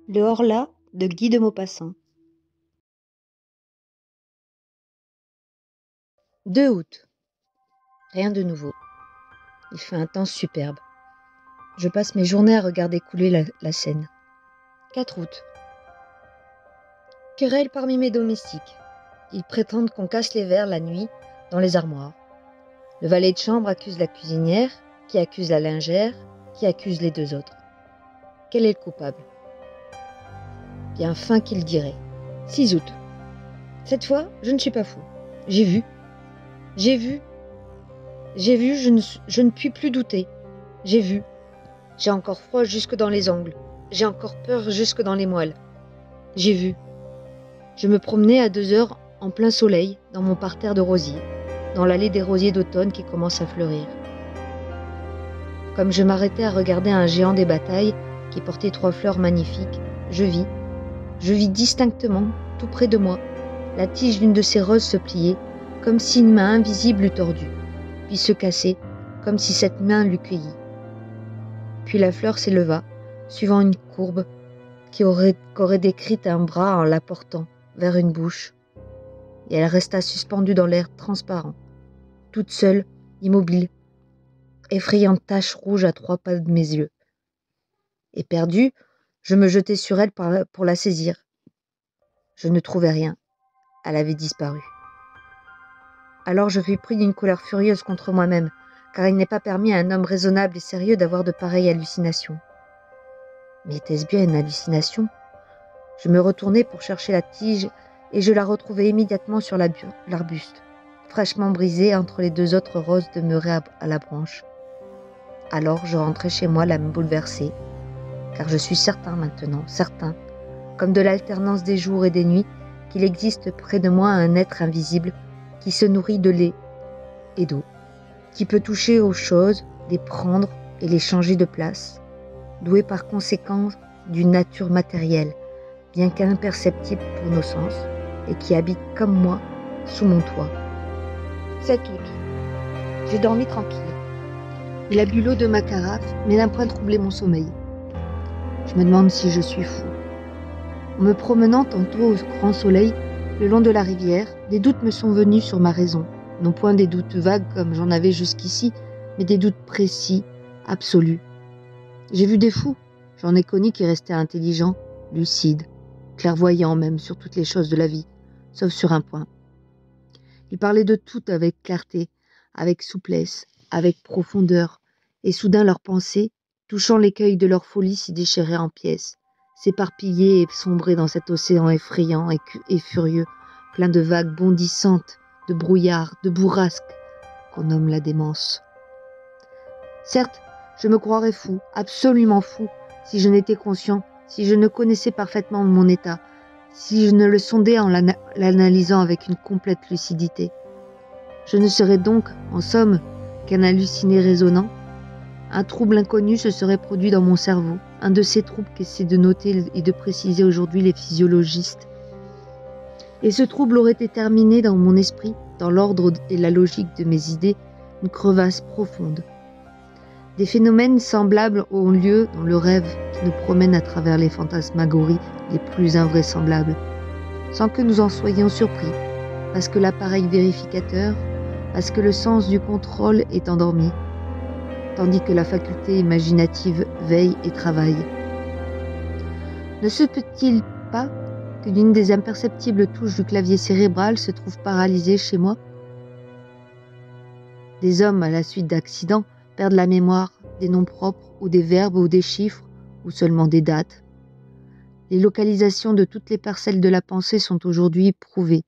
Le Horla de Guy de Maupassant. 2 août. Rien de nouveau. Il fait un temps superbe. Je passe mes journées à regarder couler la Seine. 4 août. Querelle parmi mes domestiques. Ils prétendent qu'on casse les verres la nuit dans les armoires. Le valet de chambre accuse la cuisinière, qui accuse la lingère, qui accuse les 2 autres. Quel est le coupable? Bien fin qu'il dirait. 6 août. Cette fois, je ne suis pas fou. J'ai vu, je ne puis plus douter. J'ai vu. J'ai encore froid jusque dans les ongles. J'ai encore peur jusque dans les moelles. J'ai vu. Je me promenais à 2 heures en plein soleil dans mon parterre de rosiers, dans l'allée des rosiers d'automne qui commence à fleurir. Comme je m'arrêtais à regarder un géant des batailles qui portait 3 fleurs magnifiques, je vis distinctement, tout près de moi, la tige d'une de ces roses se plier, comme si une main invisible eût tordu, puis se casser, comme si cette main l'eût cueillie. Puis la fleur s'éleva, suivant une courbe qu'aurait décrite un bras en la portant vers une bouche, et elle resta suspendue dans l'air transparent, toute seule, immobile, effrayante tache rouge à 3 pas de mes yeux. Éperdu, je me jetai sur elle pour la saisir. Je ne trouvais rien. Elle avait disparu. Alors je fus pris d'une colère furieuse contre moi-même, car il n'est pas permis à un homme raisonnable et sérieux d'avoir de pareilles hallucinations. Mais était-ce bien une hallucination? Je me retournai pour chercher la tige et je la retrouvai immédiatement sur l'arbuste, fraîchement brisée entre les 2 autres roses demeurées à la branche. Alors je rentrai chez moi l'âme bouleversée, car je suis certain maintenant, certain, comme de l'alternance des jours et des nuits, qu'il existe près de moi un être invisible qui se nourrit de lait et d'eau, qui peut toucher aux choses, les prendre et les changer de place, doué par conséquent d'une nature matérielle, bien qu'imperceptible pour nos sens, et qui habite comme moi sous mon toit. 7 août. J'ai dormi tranquille. Il a bu l'eau de ma carafe, mais n'a point troublé mon sommeil. Je me demande si je suis fou. En me promenant tantôt au grand soleil, le long de la rivière, des doutes me sont venus sur ma raison. Non point des doutes vagues comme j'en avais jusqu'ici, mais des doutes précis, absolus. J'ai vu des fous, j'en ai connu qui restaient intelligents, lucides, clairvoyants même sur toutes les choses de la vie, sauf sur un point. Ils parlaient de tout avec clarté, avec souplesse, avec profondeur, et soudain leurs pensées, touchant l'écueil de leur folie, s'y déchiraient en pièces, s'éparpillaient et sombraient dans cet océan effrayant et furieux, plein de vagues bondissantes, de brouillards, de bourrasques, qu'on nomme la démence. Certes, je me croirais fou, absolument fou, si je n'étais conscient, si je ne connaissais parfaitement mon état, si je ne le sondais en l'analysant avec une complète lucidité. Je ne serais donc, en somme, qu'un halluciné raisonnant. Un trouble inconnu se serait produit dans mon cerveau, un de ces troubles qu'essaient de noter et de préciser aujourd'hui les physiologistes. Et ce trouble aurait déterminé dans mon esprit, dans l'ordre et la logique de mes idées, une crevasse profonde. Des phénomènes semblables ont lieu dans le rêve qui nous promène à travers les fantasmagories les plus invraisemblables, sans que nous en soyons surpris, parce que l'appareil vérificateur, parce que le sens du contrôle est endormi, tandis que la faculté imaginative veille et travaille. Ne se peut-il pas que l'une des imperceptibles touches du clavier cérébral se trouve paralysée chez moi? Des hommes, à la suite d'accidents, perdent la mémoire des noms propres ou des verbes ou des chiffres ou seulement des dates. Les localisations de toutes les parcelles de la pensée sont aujourd'hui prouvées.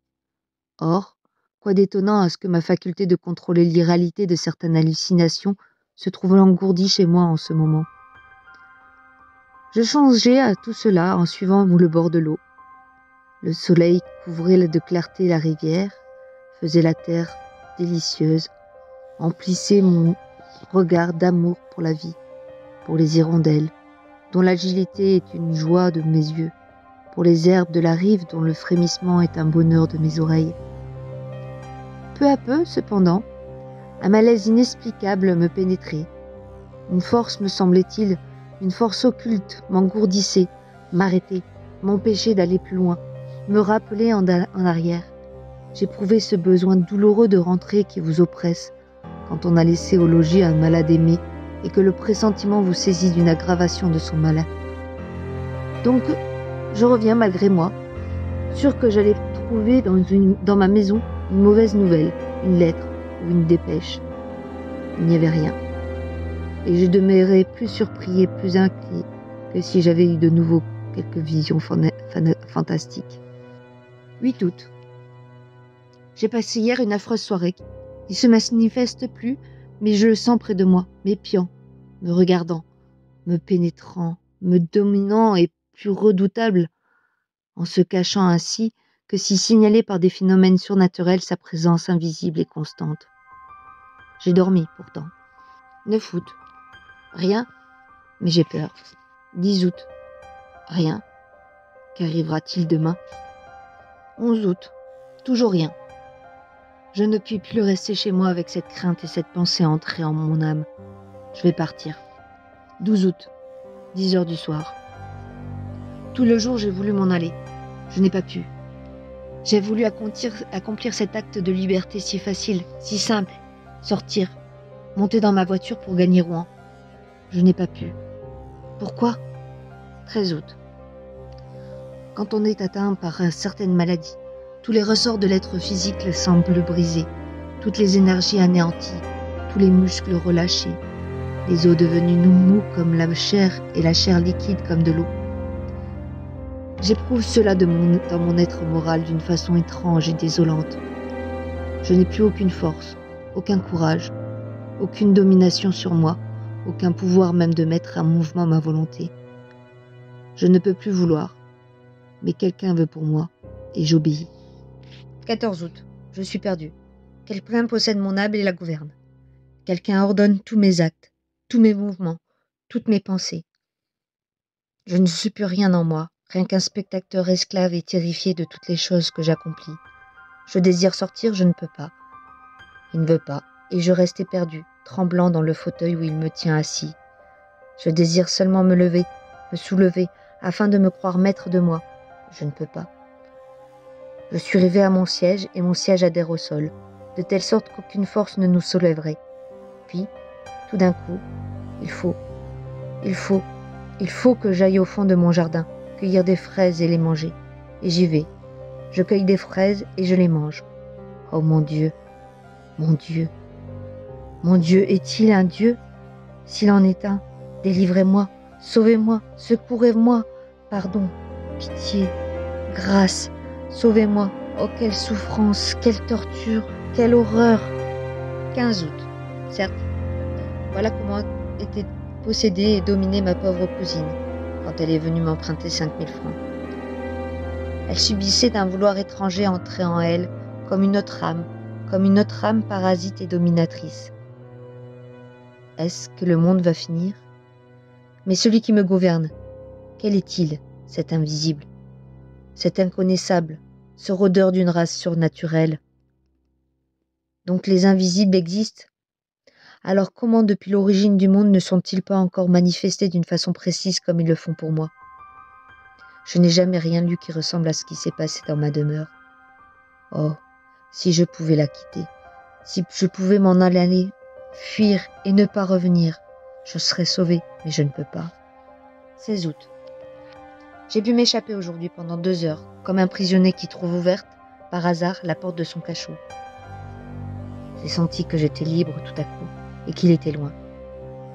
Or, quoi d'étonnant à ce que ma faculté de contrôler l'irréalité de certaines hallucinations se trouve engourdie chez moi en ce moment. Je songeais à tout cela en suivant le bord de l'eau. Le soleil couvrait de clarté la rivière, faisait la terre délicieuse, emplissait mon regard d'amour pour la vie, pour les hirondelles, dont l'agilité est une joie de mes yeux, pour les herbes de la rive dont le frémissement est un bonheur de mes oreilles. Peu à peu, cependant, un malaise inexplicable me pénétrait. Une force, me semblait-il, une force occulte m'engourdissait, m'arrêter, m'empêcher d'aller plus loin, me rappeler en arrière. J'éprouvais ce besoin douloureux de rentrer qui vous oppresse quand on a laissé au logis un malade aimé et que le pressentiment vous saisit d'une aggravation de son malin. Donc, je reviens malgré moi, sûr que j'allais trouver dans ma maison une mauvaise nouvelle, une lettre ou une dépêche. Il n'y avait rien. Et je demeurais plus surpris et plus inquiet que si j'avais eu de nouveau quelques visions fantastiques. 8 août. J'ai passé hier une affreuse soirée. Il se manifeste plus, mais je le sens près de moi, m'épiant, me regardant, me pénétrant, me dominant et plus redoutable, en se cachant ainsi que si signalait par des phénomènes surnaturels sa présence invisible et constante. J'ai dormi pourtant. 9 août. Rien, mais j'ai peur. 10 août. Rien. Qu'arrivera-t-il demain? 11 août. Toujours rien. Je ne puis plus rester chez moi avec cette crainte et cette pensée entrée en mon âme. Je vais partir. 12 août. 10 heures du soir. Tout le jour, j'ai voulu m'en aller. Je n'ai pas pu. J'ai voulu accomplir cet acte de liberté si facile, si simple. Sortir, monter dans ma voiture pour gagner Rouen. Je n'ai pas pu. Pourquoi? 13 août. Quand on est atteint par une certaine maladie, tous les ressorts de l'être physique semblent brisés, toutes les énergies anéanties, tous les muscles relâchés, les os devenus mous comme la chair et la chair liquide comme de l'eau. J'éprouve cela dans mon être moral d'une façon étrange et désolante. Je n'ai plus aucune force, aucun courage, aucune domination sur moi, aucun pouvoir même de mettre en mouvement ma volonté. Je ne peux plus vouloir, mais quelqu'un veut pour moi, et j'obéis. 14 août. Je suis perdu. Quelqu'un possède mon âme et la gouverne. Quelqu'un ordonne tous mes actes, tous mes mouvements, toutes mes pensées. Je ne suis plus rien en moi, rien qu'un spectateur esclave et terrifié de toutes les choses que j'accomplis. Je désire sortir, je ne peux pas. Il ne veut pas, et je reste éperdu, tremblant dans le fauteuil où il me tient assis. Je désire seulement me lever, me soulever, afin de me croire maître de moi. Je ne peux pas. Je suis arrivé à mon siège, et mon siège adhère au sol, de telle sorte qu'aucune force ne nous soulèverait. Puis, tout d'un coup, il faut que j'aille au fond de mon jardin, cueillir des fraises et les manger. Et j'y vais. Je cueille des fraises et je les mange. Oh mon Dieu, mon Dieu. Mon Dieu, est-il un Dieu? S'il en est un, délivrez-moi, sauvez-moi, secourez-moi. Pardon, pitié, grâce, sauvez-moi. Oh, quelle souffrance, quelle torture, quelle horreur. 15 août. Certes, voilà comment était possédée et dominée ma pauvre cousine, quand elle est venue m'emprunter 5000 francs. Elle subissait d'un vouloir étranger entrer en elle, comme une autre âme parasite et dominatrice. Est-ce que le monde va finir? Mais celui qui me gouverne, quel est-il, cet invisible, cet inconnaissable, ce rôdeur d'une race surnaturelle? Donc les invisibles existent? Alors comment depuis l'origine du monde ne sont-ils pas encore manifestés d'une façon précise comme ils le font pour moi? Je n'ai jamais rien lu qui ressemble à ce qui s'est passé dans ma demeure. Oh, si je pouvais la quitter, si je pouvais m'en aller, fuir et ne pas revenir, je serais sauvée, mais je ne peux pas. 16 août. J'ai pu m'échapper aujourd'hui pendant 2 heures, comme un prisonnier qui trouve ouverte, par hasard, la porte de son cachot. J'ai senti que j'étais libre tout à coup, et qu'il était loin.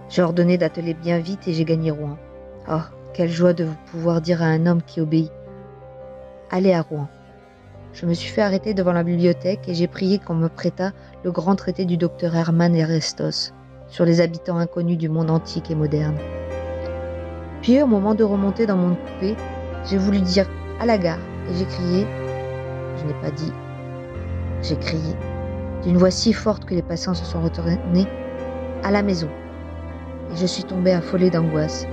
J'ai ordonné d'atteler bien vite et j'ai gagné Rouen. Oh, quelle joie de pouvoir dire à un homme qui obéit. Allez à Rouen. Je me suis fait arrêter devant la bibliothèque et j'ai prié qu'on me prêtât le grand traité du docteur Hermann Erestos sur les habitants inconnus du monde antique et moderne. Puis au moment de remonter dans mon coupé, j'ai voulu dire « à la gare » et j'ai crié, je n'ai pas dit, j'ai crié, d'une voix si forte que les passants se sont retournés, « à la maison » et je suis tombée affolée d'angoisse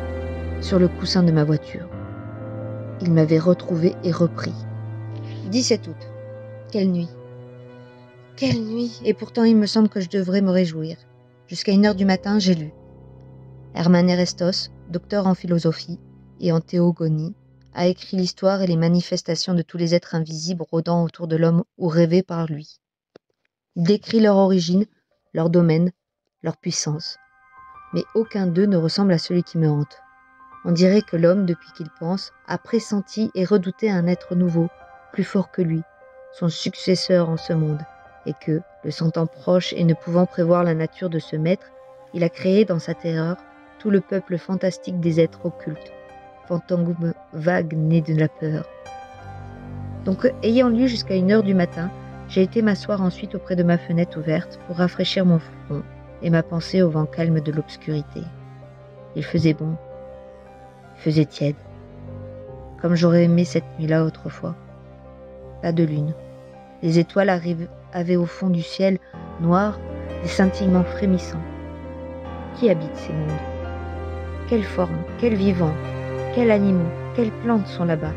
sur le coussin de ma voiture. Il m'avait retrouvée et repris. 17 août. Quelle nuit! Quelle nuit! Et pourtant il me semble que je devrais me réjouir. Jusqu'à 1 heure du matin, j'ai lu. Hermann Erestos, docteur en philosophie et en théogonie, a écrit l'histoire et les manifestations de tous les êtres invisibles rôdant autour de l'homme ou rêvés par lui. Il décrit leur origine, leur domaine, leur puissance. Mais aucun d'eux ne ressemble à celui qui me hante. On dirait que l'homme, depuis qu'il pense, a pressenti et redouté un être nouveau, plus fort que lui, son successeur en ce monde, et que, le sentant proche et ne pouvant prévoir la nature de ce maître, il a créé dans sa terreur tout le peuple fantastique des êtres occultes, fantômes vagues nés de la peur. Donc, ayant lu jusqu'à 1h du matin, j'ai été m'asseoir ensuite auprès de ma fenêtre ouverte pour rafraîchir mon front et ma pensée au vent calme de l'obscurité. Il faisait bon, il faisait tiède, comme j'aurais aimé cette nuit-là autrefois. Pas de lune. Les étoiles avaient au fond du ciel noir des scintillements frémissants. Qui habite ces mondes? Quelles formes, quels vivants, quels animaux, quelles plantes sont là-bas?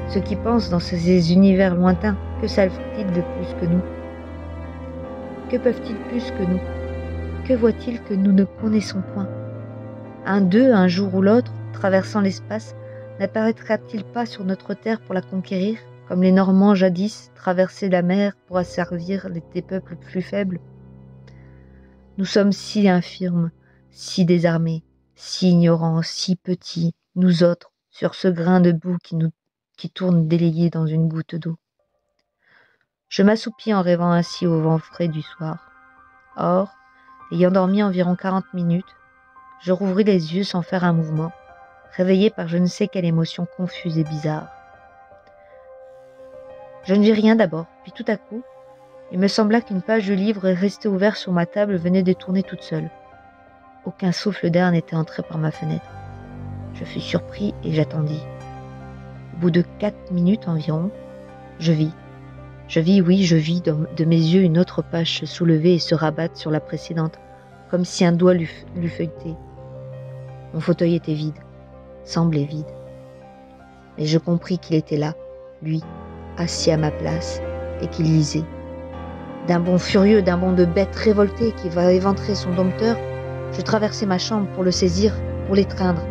Ceux qui pensent dans ces univers lointains, que savent-ils de plus que nous? Que peuvent-ils plus que nous? Que voient-ils que nous ne connaissons point? Un d'eux, un jour ou l'autre, traversant l'espace, n'apparaîtra-t-il pas sur notre terre pour la conquérir, comme les Normands jadis traversaient la mer pour asservir des peuples plus faibles? Nous sommes si infirmes, si désarmés, si ignorants, si petits, nous autres, sur ce grain de boue qui tourne délayé dans une goutte d'eau. Je m'assoupis en rêvant ainsi au vent frais du soir. Or, ayant dormi environ 40 minutes, je rouvris les yeux sans faire un mouvement, réveillé par je ne sais quelle émotion confuse et bizarre. Je ne vis rien d'abord, puis tout à coup, il me sembla qu'une page de livre restée ouverte sur ma table venait de tourner toute seule. Aucun souffle d'air n'était entré par ma fenêtre. Je fus surpris et j'attendis. Au bout de 4 minutes environ, je vis, oui, je vis de mes yeux une autre page se soulever et se rabattre sur la précédente, comme si un doigt l'eût feuilleté. Mon fauteuil était vide, semblait vide. Mais je compris qu'il était là, lui, assis à ma place, et qu'il lisait. D'un bond furieux, d'un bond de bête révoltée qui va éventrer son dompteur, je traversai ma chambre pour le saisir, pour l'étreindre,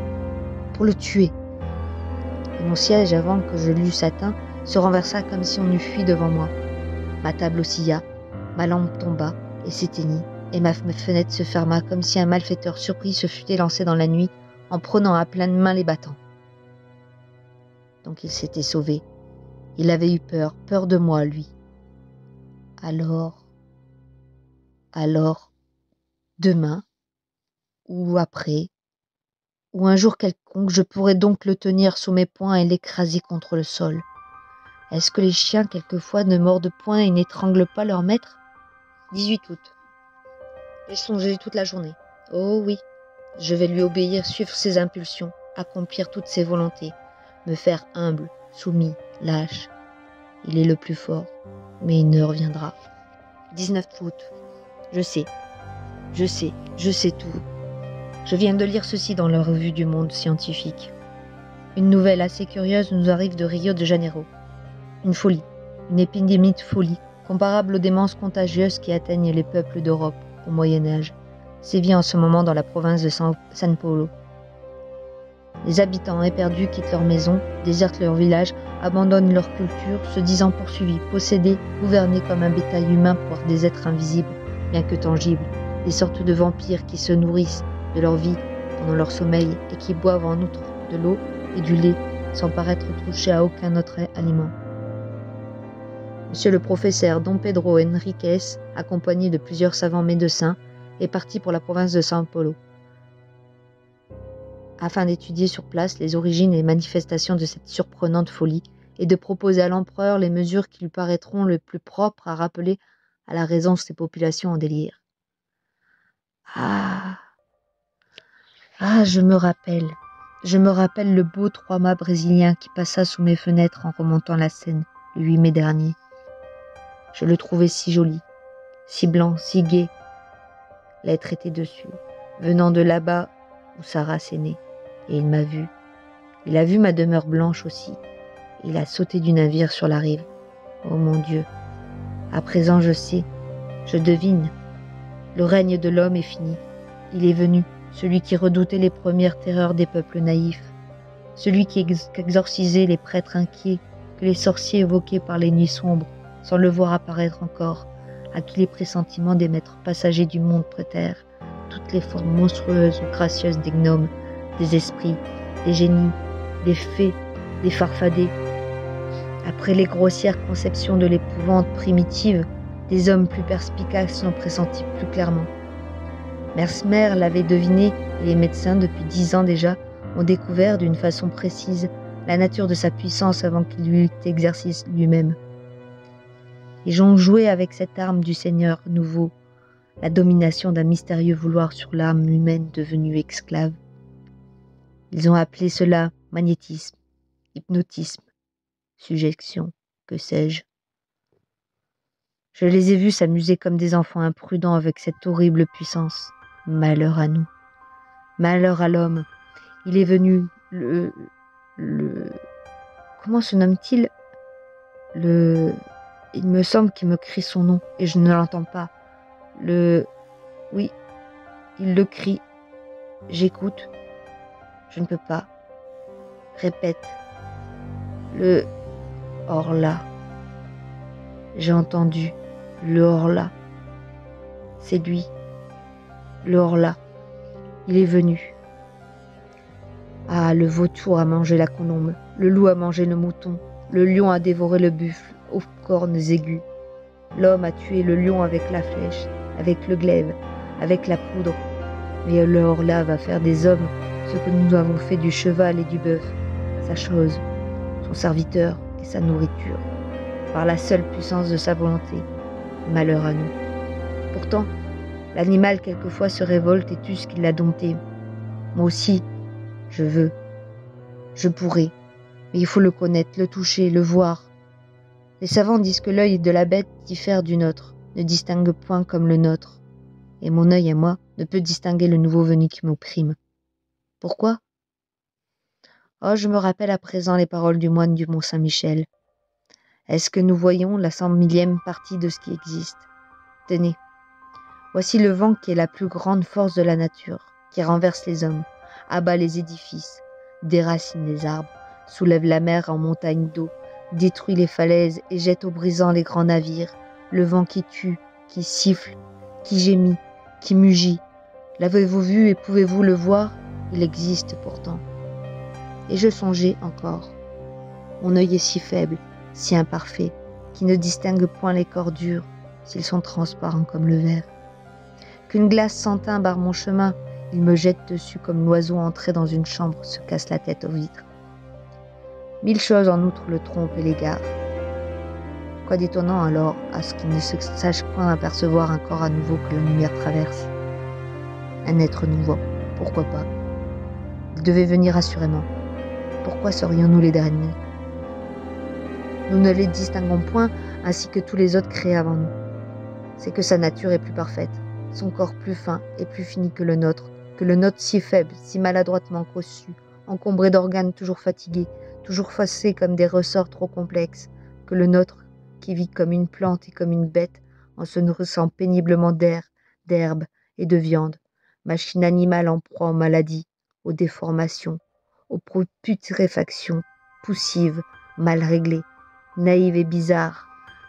pour le tuer. Et mon siège, avant que je l'eusse atteint, se renversa comme si on eût fui devant moi. Ma table oscilla, ma lampe tomba et s'éteignit, et ma fenêtre se ferma comme si un malfaiteur surpris se fût élancé dans la nuit en prenant à pleine main les battants. Donc il s'était sauvé. Il avait eu peur de moi, lui. Alors, demain, ou après, ou un jour quelconque, je pourrais donc le tenir sous mes poings et l'écraser contre le sol. Est-ce que les chiens, quelquefois, ne mordent point et n'étranglent pas leur maître? 18 août. J'ai songé toute la journée. Oh oui, je vais lui obéir, suivre ses impulsions, accomplir toutes ses volontés, me faire humble, soumis, lâche. Il est le plus fort, mais une heure viendra. 19 août. Je sais tout. Je viens de lire ceci dans la revue du Monde scientifique. Une nouvelle assez curieuse nous arrive de Rio de Janeiro. Une folie, une épidémie de folie, comparable aux démences contagieuses qui atteignent les peuples d'Europe au Moyen-Âge, sévit en ce moment dans la province de San Paulo. Les habitants éperdus quittent leur maison, désertent leur village, abandonnent leur culture, se disant poursuivis, possédés, gouvernés comme un bétail humain par des êtres invisibles, bien que tangibles, des sortes de vampires qui se nourrissent de leur vie pendant leur sommeil et qui boivent en outre de l'eau et du lait sans paraître touchés à aucun autre aliment. Monsieur le professeur Dom Pedro Henriquez, accompagné de plusieurs savants médecins, est parti pour la province de São Paulo, afin d'étudier sur place les origines et les manifestations de cette surprenante folie et de proposer à l'empereur les mesures qui lui paraîtront le plus propres à rappeler à la raison ces populations en délire. Je me rappelle le beau 3-mâts brésilien qui passa sous mes fenêtres en remontant la Seine le 8 mai dernier. Je le trouvais si joli, si blanc, si gai. L'être était dessus, venant de là-bas où sa race est née. Et il m'a vu. Il a vu ma demeure blanche aussi. Il a sauté du navire sur la rive. Oh mon Dieu! À présent je sais, je devine. Le règne de l'homme est fini. Il est venu, celui qui redoutait les premières terreurs des peuples naïfs. celui qu'exorcisaient les prêtres inquiets, que les sorciers évoquaient par les nuits sombres, sans le voir apparaître encore, à qui les pressentiments des maîtres passagers du monde prêtèrent toutes les formes monstrueuses ou gracieuses des gnomes, des esprits, des génies, des fées, des farfadets. Après les grossières conceptions de l'épouvante primitive, des hommes plus perspicaces l'ont pressenti plus clairement. Mesmer l'avait deviné et les médecins, depuis 10 ans déjà, ont découvert d'une façon précise la nature de sa puissance avant qu'il lui eût exercé lui-même. Ils ont joué avec cette arme du Seigneur nouveau, la domination d'un mystérieux vouloir sur l'âme humaine devenue esclave. Ils ont appelé cela magnétisme, hypnotisme, suggestion, que sais-je. Je les ai vus s'amuser comme des enfants imprudents avec cette horrible puissance. Malheur à nous. Malheur à l'homme. Il est venu comment se nomme-t-il? Il me semble qu'il me crie son nom et je ne l'entends pas. Oui, il le crie. J'écoute. Je ne peux pas. Répète. Le Horla. J'ai entendu. Le Horla. C'est lui. Le Horla. Il est venu. Ah, le vautour a mangé la colombe. Le loup a mangé le mouton. Le lion a dévoré le buffle aux cornes aiguës. L'homme a tué le lion avec la flèche, avec le glaive, avec la poudre. Mais le Horla va faire des hommes ce que nous avons fait du cheval et du bœuf, sa chose, son serviteur et sa nourriture, par la seule puissance de sa volonté. Malheur à nous. Pourtant, l'animal quelquefois se révolte et tue ce qui l'a dompté. Moi aussi, je veux, je pourrais, mais il faut le connaître, le toucher, le voir. Les savants disent que l'œil de la bête diffère du nôtre, ne distingue point comme le nôtre, et mon œil à moi ne peut distinguer le nouveau venu qui m'opprime. Pourquoi? Oh, je me rappelle à présent les paroles du moine du Mont Saint-Michel. Est-ce que nous voyons la 100 000e partie de ce qui existe? Tenez, voici le vent qui est la plus grande force de la nature, qui renverse les hommes, abat les édifices, déracine les arbres, soulève la mer en montagne d'eau, détruit les falaises et jette au brisant les grands navires, le vent qui tue, qui siffle, qui gémit, qui mugit. L'avez-vous vu et pouvez-vous le voir? Il existe pourtant. Et je songeais encore. Mon œil est si faible, si imparfait, qui ne distingue point les corps durs, s'ils sont transparents comme le verre. Qu'une glace sans teint barre mon chemin, il me jette dessus comme l'oiseau entré dans une chambre se casse la tête aux vitres. 1000 choses en outre le trompent et l'égarent. Quoi d'étonnant alors à ce qu'il ne se sache point apercevoir un corps à nouveau que la lumière traverse? Un être nouveau, pourquoi pas? Il devait venir assurément. Pourquoi serions-nous les derniers? Nous ne les distinguons point ainsi que tous les autres créés avant nous. C'est que sa nature est plus parfaite, son corps plus fin et plus fini que le nôtre si faible, si maladroitement cossu, encombré d'organes toujours fatigués, toujours fassés comme des ressorts trop complexes, que le nôtre qui vit comme une plante et comme une bête en se nourrissant péniblement d'air, d'herbe et de viande, machine animale en proie aux maladies, aux déformations, aux putréfactions, poussives, mal réglées, naïve et bizarre,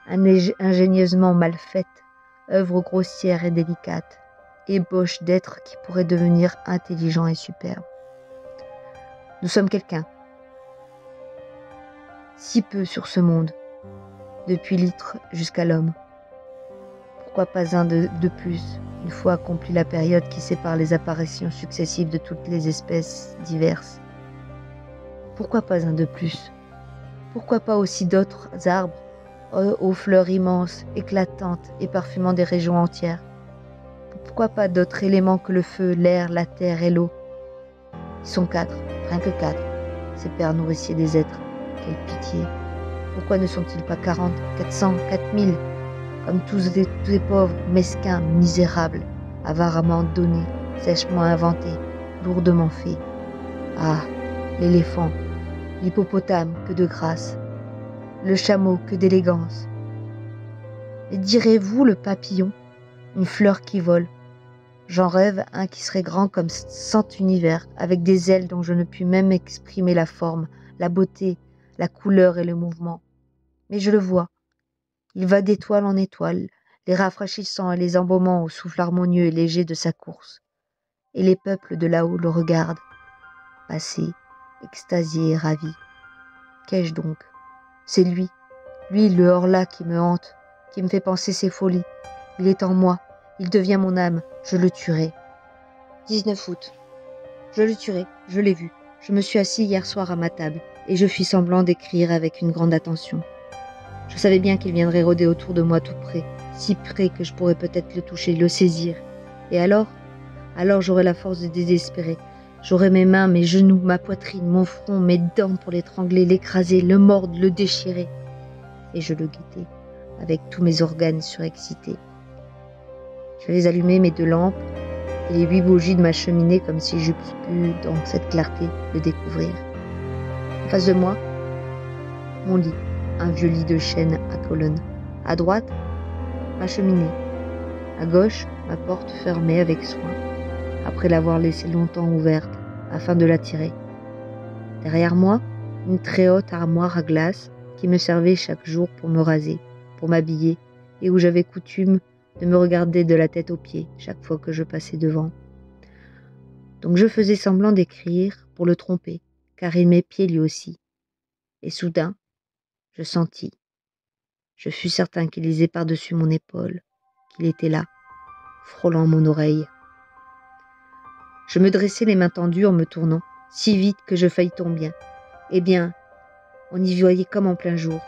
ingénieusement mal faite, œuvre grossière et délicate, ébauche d'êtres qui pourraient devenir intelligents et superbes. Nous sommes quelqu'un, si peu sur ce monde, depuis l'huître jusqu'à l'homme. Pourquoi pas un de plus, une fois accomplie la période qui sépare les apparitions successives de toutes les espèces diverses? Pourquoi pas un de plus? Pourquoi pas aussi d'autres arbres, aux fleurs immenses, éclatantes et parfumant des régions entières? Pourquoi pas d'autres éléments que le feu, l'air, la terre et l'eau? Ils sont 4, rien que 4, ces pères nourriciers des êtres. Quelle pitié! Pourquoi ne sont-ils pas 40, 400, 4000, comme tous les pauvres, mesquins, misérables, avarément donnés, sèchement inventés, lourdement faits? Ah, l'éléphant, l'hippopotame, que de grâce, le chameau, que d'élégance. Et direz-vous le papillon, une fleur qui vole, J'en rêve un qui serait grand comme 100 univers, avec des ailes dont je ne puis même exprimer la forme, la beauté, la couleur et le mouvement. Mais je le vois. Il va d'étoile en étoile, les rafraîchissant et les embaumant au souffle harmonieux et léger de sa course. Et les peuples de là-haut le regardent, passés, extasiés et ravis. Qu'ai-je donc? C'est lui le hors-là qui me hante, qui me fait penser ses folies. Il est en moi, il devient mon âme, je le tuerai. 19 août. Je le tuerai, je l'ai vu. Je me suis assis hier soir à ma table, et je fis semblant d'écrire avec une grande attention. Je savais bien qu'il viendrait rôder autour de moi tout près, si près que je pourrais peut-être le toucher, le saisir. Et alors j'aurais la force de désespérer. J'aurais mes mains, mes genoux, ma poitrine, mon front, mes dents pour l'étrangler, l'écraser, le mordre, le déchirer. Et je le guettais, avec tous mes organes surexcités. J'avais allumé mes 2 lampes et les 8 bougies de ma cheminée comme si j'eusse pu, dans cette clarté, le découvrir. En face de moi, mon lit, un vieux lit de chêne à colonnes. À droite, ma cheminée. À gauche, ma porte fermée avec soin, après l'avoir laissée longtemps ouverte, afin de la tirer. Derrière moi, une très haute armoire à glace qui me servait chaque jour pour me raser, pour m'habiller, et où j'avais coutume de me regarder de la tête aux pieds chaque fois que je passais devant. Donc je faisais semblant d'écrire pour le tromper, car il m'épiait lui aussi. Et soudain, je sentis. Je fus certain qu'il lisait par-dessus mon épaule, qu'il était là, frôlant mon oreille. Je me dressai les mains tendues en me tournant, si vite que je faillis tomber. Eh bien, on y voyait comme en plein jour,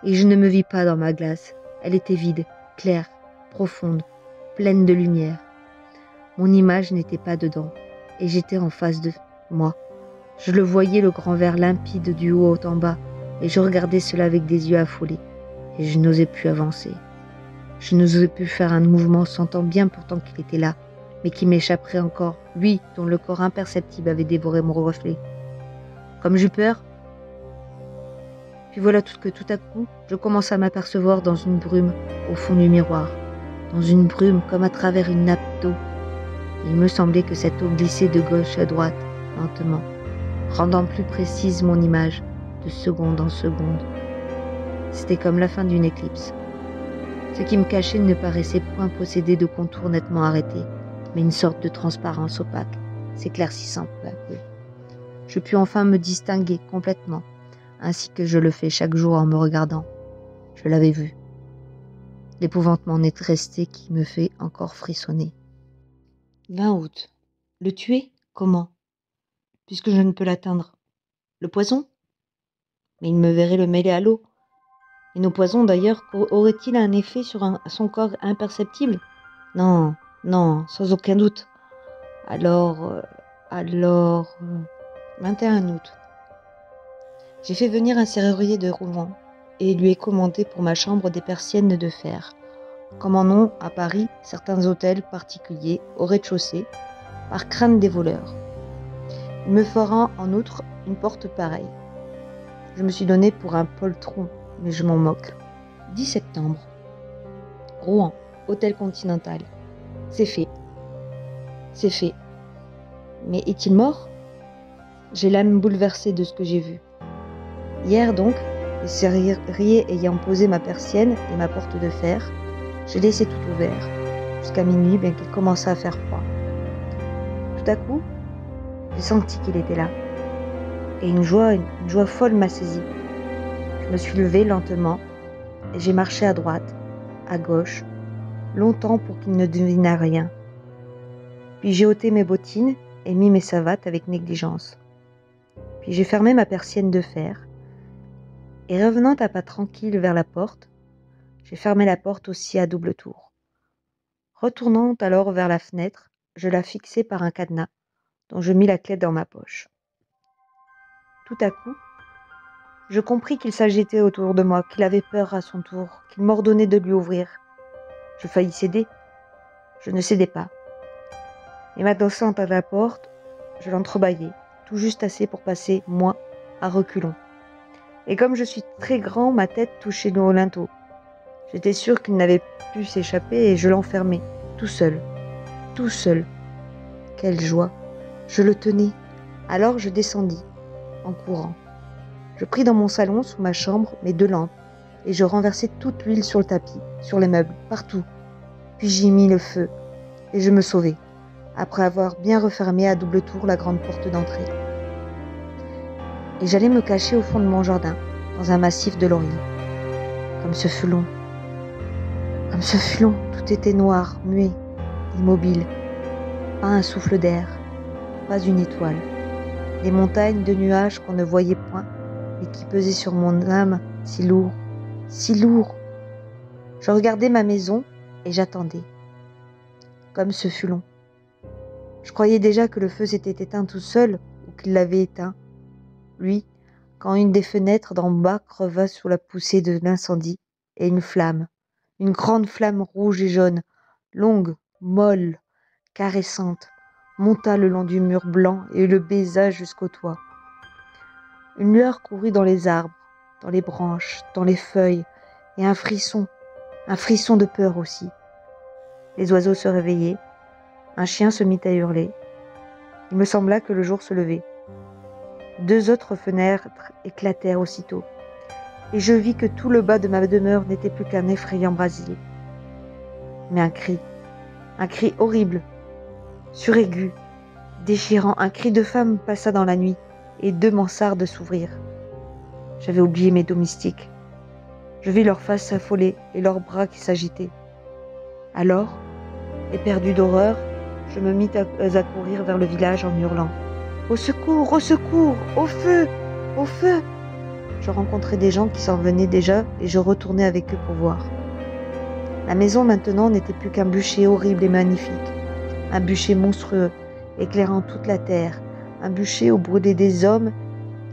et je ne me vis pas dans ma glace. Elle était vide, claire, profonde, pleine de lumière. Mon image n'était pas dedans, et j'étais en face de moi. Je le voyais, le grand verre limpide du haut en bas, et je regardais cela avec des yeux affolés, et je n'osais plus avancer. Je n'osais plus faire un mouvement, sentant bien pourtant qu'il était là, mais qui m'échapperait encore, lui dont le corps imperceptible avait dévoré mon reflet. Comme j'eus peur, puis voilà que tout à coup, je commençai à m'apercevoir dans une brume au fond du miroir, dans une brume comme à travers une nappe d'eau. Il me semblait que cette eau glissait de gauche à droite, lentement, rendant plus précise mon image, de seconde en seconde. C'était comme la fin d'une éclipse. Ce qui me cachait ne paraissait point posséder de contours nettement arrêtés, mais une sorte de transparence opaque, s'éclaircissant peu à peu. Je pus enfin me distinguer complètement, ainsi que je le fais chaque jour en me regardant. Je l'avais vu. L'épouvantement n'est resté qui me fait encore frissonner. 20 août. Le tuer? Comment? Puisque je ne peux l'atteindre. Le poison? Mais il me verrait le mêler à l'eau. Et nos poisons, d'ailleurs, auraient-ils un effet sur son corps imperceptible? Non, sans aucun doute. Alors... 21 août. J'ai fait venir un serrurier de Rouen et lui ai commandé pour ma chambre des persiennes de fer, comme en ont à Paris certains hôtels particuliers au rez-de-chaussée, par crainte des voleurs. Il me fera en outre une porte pareille. Je me suis donné pour un poltron, mais je m'en moque. 10 septembre. Rouen, hôtel Continental. C'est fait. C'est fait. Mais est-il mort? J'ai l'âme bouleversée de ce que j'ai vu. Hier donc, le serrurier ayant posé ma persienne et ma porte de fer, j'ai laissé tout ouvert, jusqu'à minuit, bien qu'il commençât à faire froid. Tout à coup, j'ai senti qu'il était là, et une joie folle m'a saisi. Je me suis levée lentement, et j'ai marché à droite, à gauche, longtemps pour qu'il ne devinât rien. Puis j'ai ôté mes bottines et mis mes savates avec négligence. Puis j'ai fermé ma persienne de fer, et revenant à pas tranquille vers la porte, j'ai fermé la porte aussi à double tour. Retournant alors vers la fenêtre, je la fixai par un cadenas, dont je mis la clé dans ma poche. Tout à coup, je compris qu'il s'agitait autour de moi, qu'il avait peur à son tour, qu'il m'ordonnait de lui ouvrir. Je faillis céder. Je ne cédai pas. Et m'adossant à la porte, je l'entrebâillai, tout juste assez pour passer, moi, à reculons. Et comme je suis très grand, ma tête touchait au linteau. J'étais sûre qu'il n'avait pu s'échapper et je l'enfermai, tout seul. tout seul. Quelle joie! Je le tenais. Alors je descendis, en courant. Je pris dans mon salon, sous ma chambre, mes 2 lampes, et je renversai toute l'huile sur le tapis, sur les meubles, partout. Puis j'y mis le feu, et je me sauvai, après avoir bien refermé à double tour la grande porte d'entrée. Et j'allai me cacher au fond de mon jardin, dans un massif de lauriers. Comme ce fut long. Comme ce fut long, tout était noir, muet, immobile. Pas un souffle d'air, pas une étoile. Des montagnes de nuages qu'on ne voyait point, mais qui pesaient sur mon âme si lourd, si lourd. Je regardais ma maison et j'attendais. Comme ce fut long. Je croyais déjà que le feu s'était éteint tout seul ou qu'il l'avait éteint, lui, quand une des fenêtres d'en bas creva sous la poussée de l'incendie et une grande flamme rouge et jaune, longue, molle, caressante, monta le long du mur blanc et le baisa jusqu'au toit. Une lueur courut dans les arbres, dans les branches, dans les feuilles, et un frisson de peur aussi. Les oiseaux se réveillaient, un chien se mit à hurler. Il me sembla que le jour se levait. 2 autres fenêtres éclatèrent aussitôt, et je vis que tout le bas de ma demeure n'était plus qu'un effrayant brasier. Mais un cri horrible, suraigu, déchirant, un cri de femme passa dans la nuit, et 2 mansardes s'ouvrirent. J'avais oublié mes domestiques. Je vis leurs faces s'affoler et leurs bras qui s'agitaient. Alors, éperdu d'horreur, je me mis à courir vers le village en hurlant « Au secours, au feu, au feu !» Je rencontrais des gens qui s'en venaient déjà et je retournais avec eux pour voir. La maison maintenant n'était plus qu'un bûcher horrible et magnifique, un bûcher monstrueux, éclairant toute la terre, un bûcher où brûlaient des hommes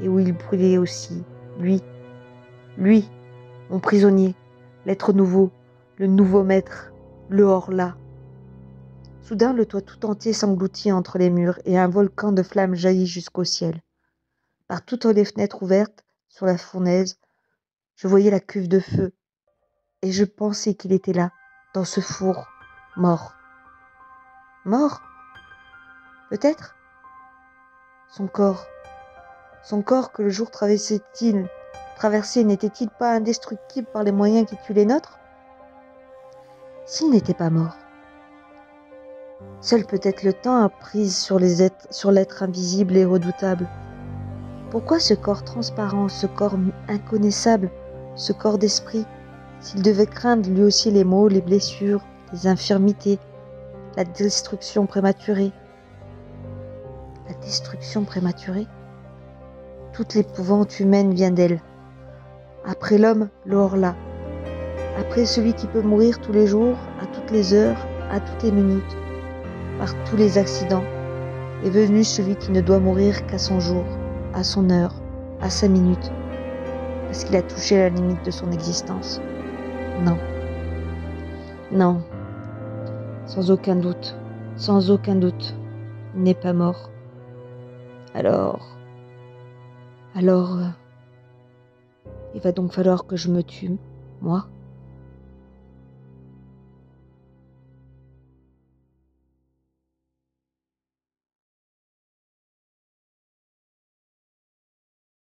et où il brûlait aussi, lui, mon prisonnier, l'être nouveau, le nouveau maître, le hors-là. Soudain, le toit tout entier s'engloutit entre les murs et un volcan de flammes jaillit jusqu'au ciel. Par toutes les fenêtres ouvertes, sur la fournaise, je voyais la cuve de feu, et je pensais qu'il était là, dans ce four, mort. Mort? Peut-être? Son corps que le jour traversait n'était-il pas indestructible par les moyens qui tuent les nôtres? S'il n'était pas mort, seul peut-être le temps a prise sur l'être invisible et redoutable. Pourquoi ce corps transparent, ce corps inconnaissable, ce corps d'esprit, s'il devait craindre lui aussi les maux, les blessures, les infirmités, la destruction prématurée? La destruction prématurée? Toute l'épouvante humaine vient d'elle. Après l'homme, le hors-là. Après celui qui peut mourir tous les jours, à toutes les heures, à toutes les minutes, par tous les accidents, est venu celui qui ne doit mourir qu'à son jour, à son heure, à sa minute, parce qu'il a touché la limite de son existence. Non, sans aucun doute, il n'est pas mort. Alors, il va donc falloir que je me tue, moi.